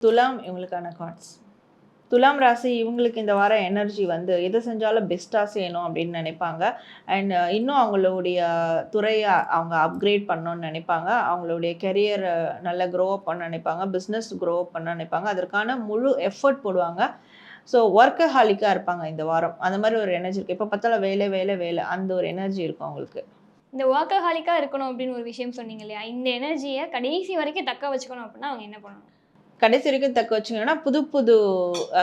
துலாம் இவங்களுக்கான கார்ட்ஸ். துலாம் ராசி இவங்களுக்கு இந்த வாரம் எனர்ஜி வந்து எது செஞ்சாலும் பெஸ்ட்டாக செய்யணும் அப்படின்னு நினைப்பாங்க. அண்ட் இன்னும் அவங்களுடைய துறையை அவங்க அப்கிரேட் பண்ணணும்னு நினைப்பாங்க. அவங்களுடைய கெரியர் நல்லா க்ரோ அப் பண்ண நினைப்பாங்க. பிஸ்னஸ் க்ரோ அப் பண்ண நினைப்பாங்க. அதற்கான முழு எஃபர்ட் போடுவாங்க. ஸோ ஒர்க்கஹாலிக்காக இருப்பாங்க இந்த வாரம். அந்த மாதிரி ஒரு எனர்ஜி இருக்குது. எப்போ பார்த்தாலும் வேலை வேலை வேலை அந்த ஒரு எனர்ஜி இருக்கும் அவங்களுக்கு. இந்த வொர்க்கஹாலிக்கா இருக்கணும் அப்படின்னு ஒரு விஷயம் சொன்னீங்க இல்லையா? இந்த எனர்ஜிய கடைசி வரைக்கும் தக்க வச்சுக்கணும் அப்படின்னா அவங்க என்ன பண்ணணும்? கடைசி வரைக்கும் தக்க வச்சுக்கணும்னா, புது புது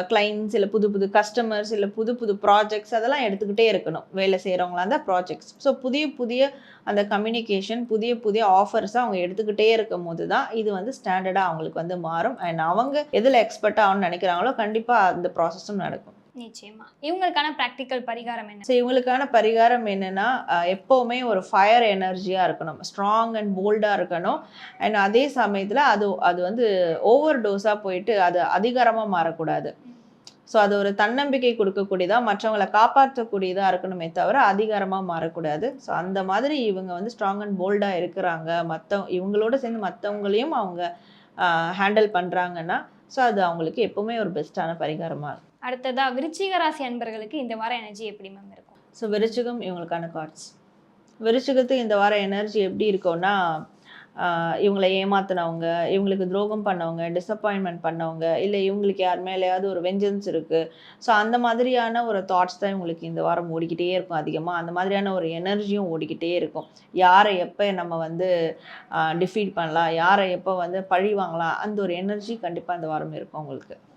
கிளையண்ட்ஸ் இல்ல புது புது கஸ்டமர்ஸ் இல்ல புது புது ப்ராஜெக்ட்ஸ் அதெல்லாம் எடுத்துக்கிட்டே இருக்கணும். வேலை செய்றவங்களா இருந்தா ப்ராஜெக்ட்ஸ். ஸோ புதிய புதிய அந்த கம்யூனிகேஷன், புதிய புதிய ஆஃபர்ஸ அவங்க எடுத்துக்கிட்டே இருக்கும்போது தான், இது வந்து ஸ்டாண்டர்டா அவங்களுக்கு வந்து மாறும். அண்ட் அவங்க எதுல எக்ஸ்பெர்ட் ஆகணும்னு நெனைக்கிறாங்களோ, கண்டிப்பா அந்த ப்ராசஸும் நடக்கும். நிச்சயமா. இவங்களுக்கான பிராக்டிகல் பரிகாரம் என்ன? ஸோ இவங்களுக்கான பரிகாரம் என்னன்னா, எப்பவுமே ஒரு ஃபயர் எனர்ஜியா இருக்கணும். ஸ்ட்ராங் அண்ட் போல்டா இருக்கணும். அண்ட் அதே சமயத்துல அது அது வந்து ஓவர் டோஸா போயிட்டு அது அதிகாரமா மாறக்கூடாது. ஸோ அது ஒரு தன்னம்பிக்கை கொடுக்கக்கூடியதா, மற்றவங்கள காப்பாற்றக்கூடியதா இருக்கணுமே தவிர, அதிகாரமா மாறக்கூடாது. ஸோ அந்த மாதிரி இவங்க வந்து ஸ்ட்ராங் அண்ட் போல்டா இருக்கிறாங்க. இவங்களோட சேர்ந்து மத்தவங்களையும் அவங்க ஹேண்டில் பண்றாங்கன்னா, ஸோ அது அவங்களுக்கு எப்பவுமே ஒரு பெஸ்ட்டான பரிகாரமா இருக்கும். அடுத்ததா விருச்சிக ராசி அன்பர்களுக்கு இந்த வார எனர்ஜி எப்படி மேம் இருக்கும்? ஸோ விருச்சிகம் இவங்களுக்கான கார்ட்ஸ். விருச்சிகத்துக்கு இந்த வார எனர்ஜி எப்படி இருக்கும்னா, இவங்கள ஏமாத்துனவங்க, இவங்களுக்கு துரோகம் பண்ணவங்க, டிசப்பாயின்ட்மென்ட் பண்ணவங்க, இல்ல இவங்களுக்கு யார் மேலயாவது ஒரு வெஞ்சன்ஸ் இருக்கு. ஸோ அந்த மாதிரியான ஒரு தாட்ஸ் தான் இவங்களுக்கு இந்த வாரம் ஓடிக்கிட்டே இருக்கும் அதிகமா. அந்த மாதிரியான ஒரு எனர்ஜியும் ஓடிக்கிட்டே இருக்கும். யார எப்ப நம்ம வந்து டிஃபீட் பண்ணலாம், யார எப்ப வந்து பழி வாங்கலாம், அந்த ஒரு எனர்ஜி கண்டிப்பா இந்த வாரம் இருக்கும் உங்களுக்கு.